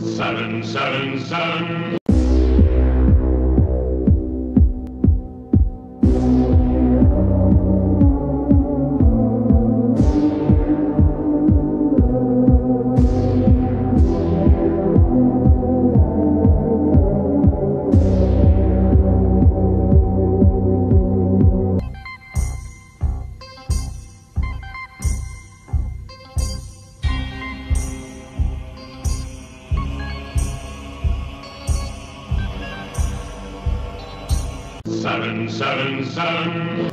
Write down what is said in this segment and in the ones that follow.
777. Seven, seven, seven.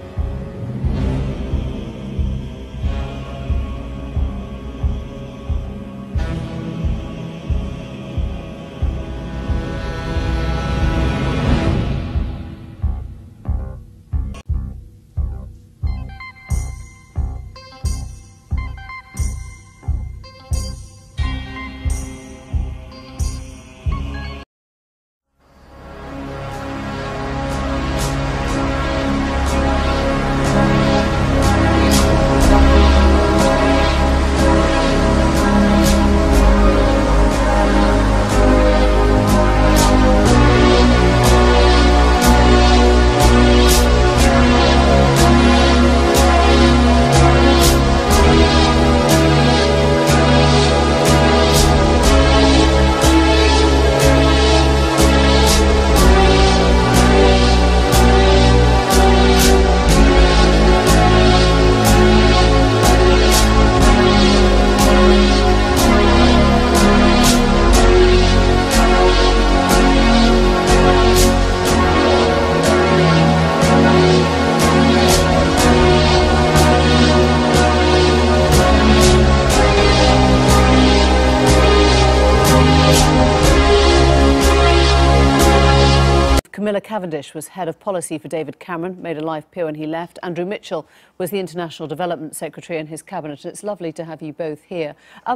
Cavendish was head of policy for David Cameron, made a life peer when he left. Andrew Mitchell was the International Development Secretary in his cabinet. It's lovely to have you both here.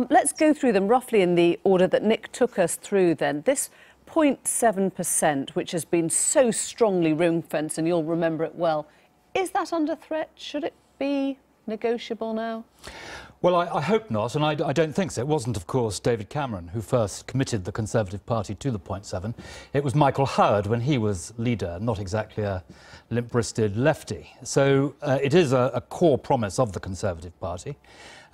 Let's go through them roughly in the order that Nick took us through then. This 0.7%, which has been so strongly ring-fenced, and you'll remember it well, is that under threat? Should it be negotiable now? Well, I hope not, and I don't think so. It wasn't, of course, David Cameron who first committed the Conservative Party to the 0.7. It was Michael Howard when he was leader, not exactly a limp-wristed lefty. So it is a core promise of the Conservative Party,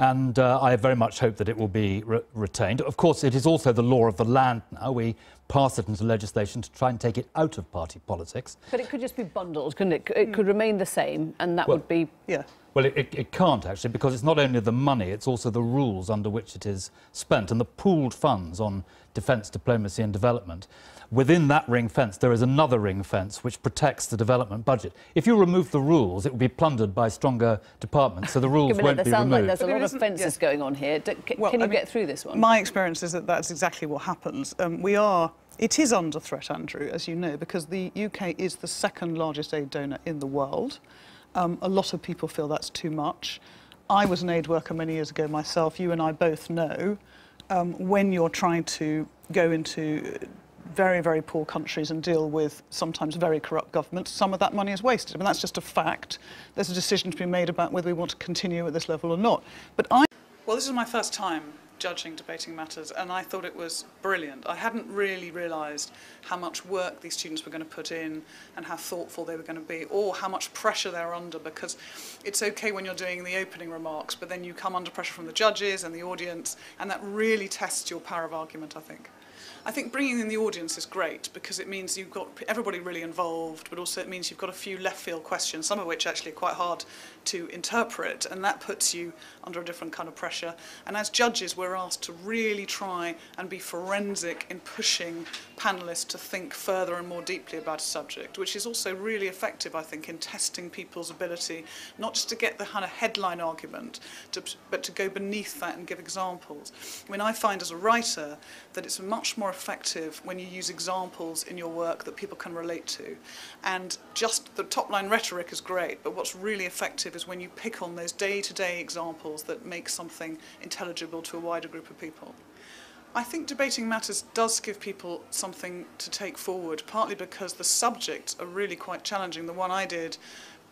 and I very much hope that it will be retained. Of course, it is also the law of the land now. We pass it into legislation to try and take it out of party politics. But it could just be bundled, couldn't it? It could remain the same, and that would be... Yeah. Well, it can't, actually, because it's not only the money, it's also the rules under which it is spent, and the pooled funds on defence, diplomacy and development. Within that ring fence, there is another ring fence which protects the development budget. If you remove the rules, it will be plundered by stronger departments, so the rules won't be removed. Sounds like there's a lot of fences going on here. Can you get through this one? My experience is that that's exactly what happens. It is under threat, Andrew, as you know, because the UK is the second largest aid donor in the world. A lot of people feel that's too much. I was an aid worker many years ago myself. You and I both know when you're trying to go into very, very poor countries and deal with sometimes very corrupt governments, some of that money is wasted. I mean, that's just a fact. There's a decision to be made about whether we want to continue at this level or not. But well, this is my first time judging Debating Matters, and I thought it was brilliant. I hadn't really realised how much work these students were going to put in and how thoughtful they were going to be, or how much pressure they're under, because it's okay when you're doing the opening remarks, but then you come under pressure from the judges and the audience, and that really tests your power of argument, I think. I think bringing in the audience is great because it means you've got everybody really involved, but also it means you've got a few left field questions, some of which actually are quite hard to interpret, and that puts you under a different kind of pressure. And as judges, we're asked to really try and be forensic in pushing panellists to think further and more deeply about a subject, which is also really effective, I think, in testing people's ability, not just to get the kind of headline argument, but to go beneath that and give examples. I mean, I find as a writer that it's much more effective when you use examples in your work that people can relate to. And just the top-line rhetoric is great, but what's really effective is when you pick on those day-to-day examples that make something intelligible to a wider group of people. I think Debating Matters does give people something to take forward, partly because the subjects are really quite challenging. The one I did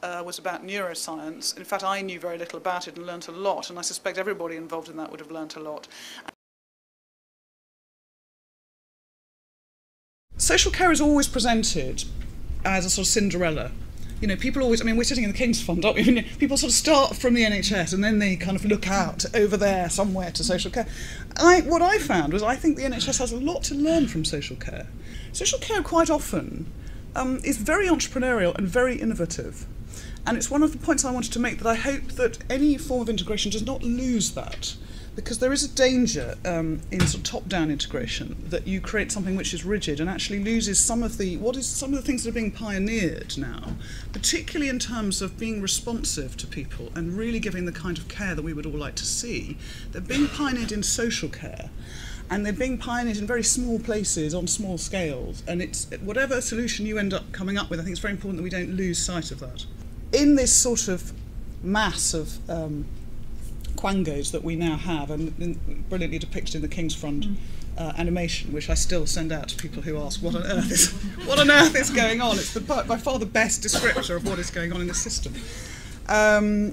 was about neuroscience. In fact, I knew very little about it and learnt a lot, and I suspect everybody involved in that would have learnt a lot. social care is always presented as a sort of Cinderella. You know, people always, I mean, we're sitting in the King's Fund, aren't we? People sort of start from the NHS and then they kind of look out over there somewhere to social care. What I found was I think the NHS has a lot to learn from social care. Social care quite often is very entrepreneurial and very innovative. And it's one of the points I wanted to make, that I hope that any form of integration does not lose that. Because there is a danger in sort of top-down integration that you create something which is rigid and actually loses some of the things that are being pioneered now, particularly in terms of being responsive to people and really giving the kind of care that we would all like to see. They're being pioneered in social care, and they're being pioneered in very small places on small scales. And it's whatever solution you end up coming up with, I think it's very important that we don't lose sight of that. In this sort of mass of quangos that we now have, and brilliantly depicted in the King's Fund animation, which I still send out to people who ask what on earth is going on. It's by far the best descriptor of what is going on in the system.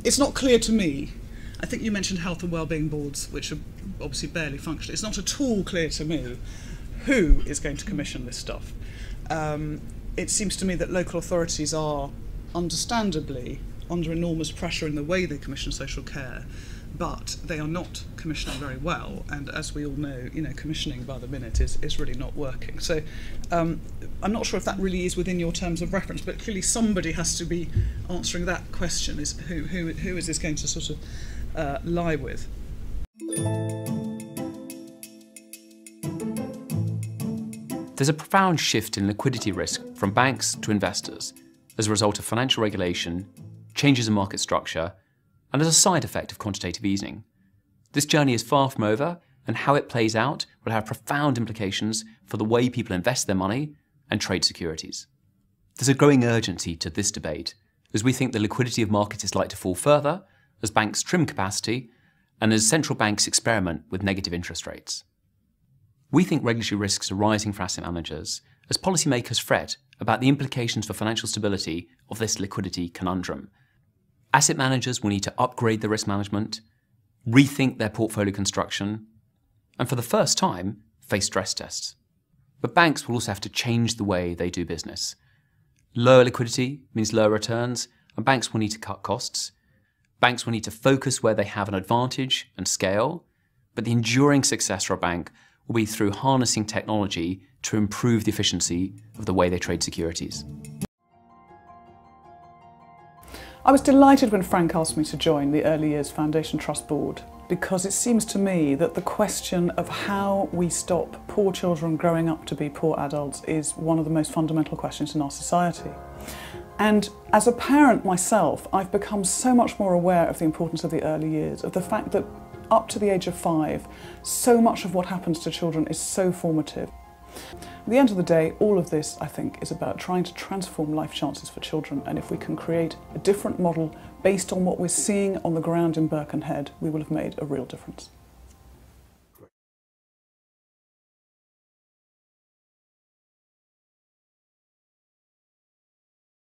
It's not clear to me. I think you mentioned health and wellbeing boards, which are obviously barely functional. It's not at all clear to me who is going to commission this stuff. It seems to me that local authorities are understandably under enormous pressure in the way they commission social care, but they are not commissioning very well, and as we all know, commissioning by the minute is really not working. So I'm not sure if that really is within your terms of reference, but clearly somebody has to be answering that question: is who is this going to sort of lie with? There's a profound shift in liquidity risk from banks to investors as a result of financial regulation, changes in market structure, and as a side effect of quantitative easing. This journey is far from over, and how it plays out will have profound implications for the way people invest their money and trade securities. There's a growing urgency to this debate, as we think the liquidity of markets is likely to fall further as banks trim capacity and as central banks experiment with negative interest rates. We think regulatory risks are rising for asset managers as policymakers fret about the implications for financial stability of this liquidity conundrum. Asset managers will need to upgrade their risk management, rethink their portfolio construction, and for the first time, face stress tests. But banks will also have to change the way they do business. Lower liquidity means lower returns, and banks will need to cut costs. Banks will need to focus where they have an advantage and scale, but the enduring success for a bank will be through harnessing technology to improve the efficiency of the way they trade securities. I was delighted when Frank asked me to join the Early Years Foundation Trust Board, because it seems to me that the question of how we stop poor children growing up to be poor adults is one of the most fundamental questions in our society. And as a parent myself, I've become so much more aware of the importance of the early years, of the fact that up to the age of 5, so much of what happens to children is so formative. At the end of the day, all of this, I think, is about trying to transform life chances for children, and if we can create a different model based on what we're seeing on the ground in Birkenhead, we will have made a real difference.